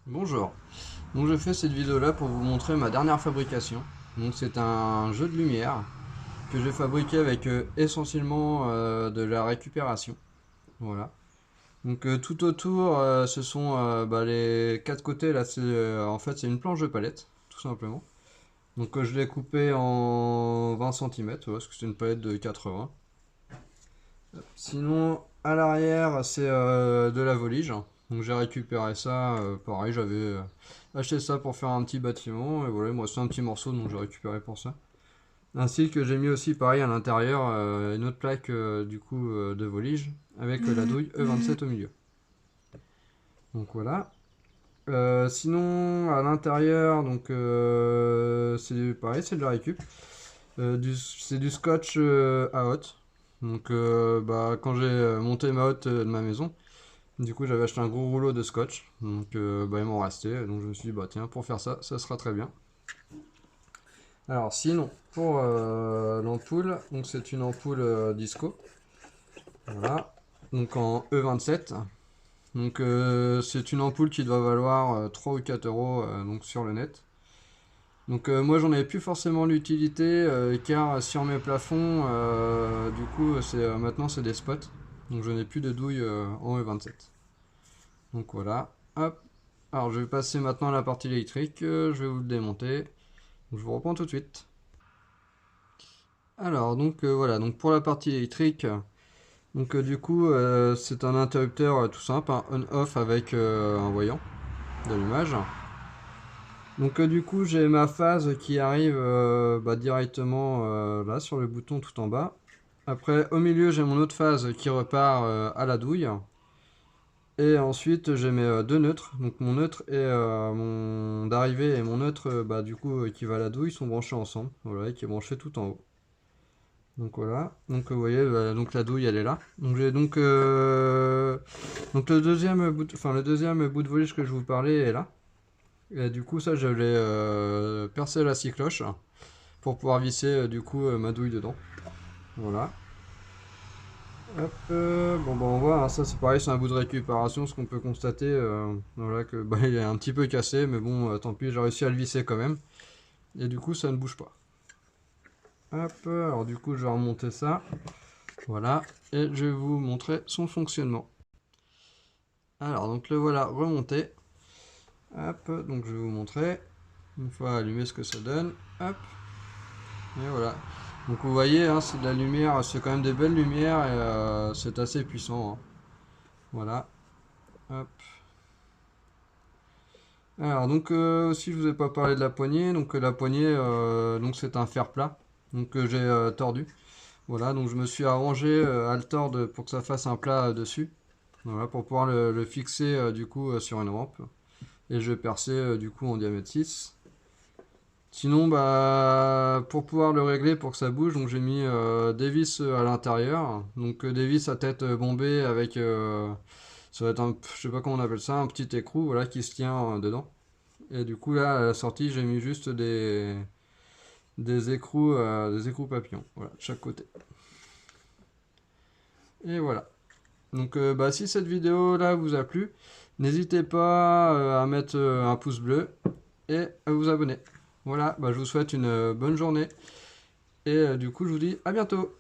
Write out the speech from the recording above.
Bonjour, donc je fais cette vidéo là pour vous montrer ma dernière fabrication. Donc c'est un jeu de lumière que j'ai fabriqué avec essentiellement de la récupération. Voilà. Donc tout autour ce sont les quatre côtés là, c'est en fait c'est une planche de palette tout simplement. Donc je l'ai coupé en 20 cm parce que c'est une palette de 80. Sinon, à l'arrière, c'est de la volige. Donc j'ai récupéré ça, pareil, j'avais acheté ça pour faire un petit bâtiment. Et voilà, moi c'est un petit morceau, donc j'ai récupéré pour ça. Ainsi que j'ai mis aussi, pareil, à l'intérieur, une autre plaque de volige avec la douille E27 au milieu. Donc voilà. Sinon, à l'intérieur, c'est pareil, c'est de la récup. C'est du scotch à hotte. Donc quand j'ai monté ma hotte de ma maison, du coup j'avais acheté un gros rouleau de scotch. Donc il m'en restait. Donc je me suis dit bah tiens pour faire ça, ça sera très bien. Alors sinon pour l'ampoule, donc c'est une ampoule disco. Voilà. Donc en E27. Donc c'est une ampoule qui doit valoir 3 ou 4 euros donc sur le net. Donc moi j'en avais plus forcément l'utilité car sur mes plafonds maintenant c'est des spots. Donc je n'ai plus de douille en E27. Donc voilà. Hop. Alors je vais passer maintenant à la partie électrique. Je vais vous le démonter. Donc, je vous reprends tout de suite. Alors voilà. Donc pour la partie électrique. C'est un interrupteur tout simple, un on-off avec un voyant d'allumage. Donc du coup j'ai ma phase qui arrive directement là sur le bouton tout en bas. Après au milieu j'ai mon autre phase qui repart à la douille. Et ensuite j'ai mes deux neutres. Donc mon neutre et mon d'arrivée et mon neutre qui va à la douille sont branchés ensemble. Voilà, et qui est branché tout en haut. Donc voilà. Donc vous voyez, donc la douille elle est là. Donc j'ai donc le deuxième bout de voltige que je vous parlais est là. Et du coup, ça, je l'ai percé à la scie cloche pour pouvoir visser ma douille dedans. Voilà. Hop, on voit, hein, ça c'est pareil, c'est un bout de récupération. Ce qu'on peut constater, voilà, que il est un petit peu cassé, mais bon, tant pis, j'ai réussi à le visser quand même. Et du coup, ça ne bouge pas. Hop, alors du coup, je vais remonter ça. Voilà, et je vais vous montrer son fonctionnement. Alors, donc le voilà remonté. Hop, donc je vais vous montrer. Une fois allumé ce que ça donne. Hop, et voilà. Donc vous voyez, hein, c'est de la lumière, c'est quand même des belles lumières et c'est assez puissant, hein. Voilà. Hop. Alors donc aussi je vous ai pas parlé de la poignée. Donc la poignée, donc c'est un fer plat, donc que j'ai tordu. Voilà, donc je me suis arrangé à le tordre pour que ça fasse un plat dessus. Voilà, pour pouvoir le fixer sur une rampe. Et je vais percer en diamètre 6. Sinon, pour pouvoir le régler pour que ça bouge, donc j'ai mis des vis à l'intérieur. Donc des vis à tête bombée avec, ça va être je sais pas comment on appelle ça, un petit écrou, voilà, qui se tient dedans. Et du coup là, à la sortie, j'ai mis juste des écrous papillons, voilà, de chaque côté. Et voilà. Donc si cette vidéo là vous a plu, n'hésitez pas à mettre un pouce bleu et à vous abonner. Voilà, je vous souhaite une bonne journée. Et du coup, je vous dis à bientôt.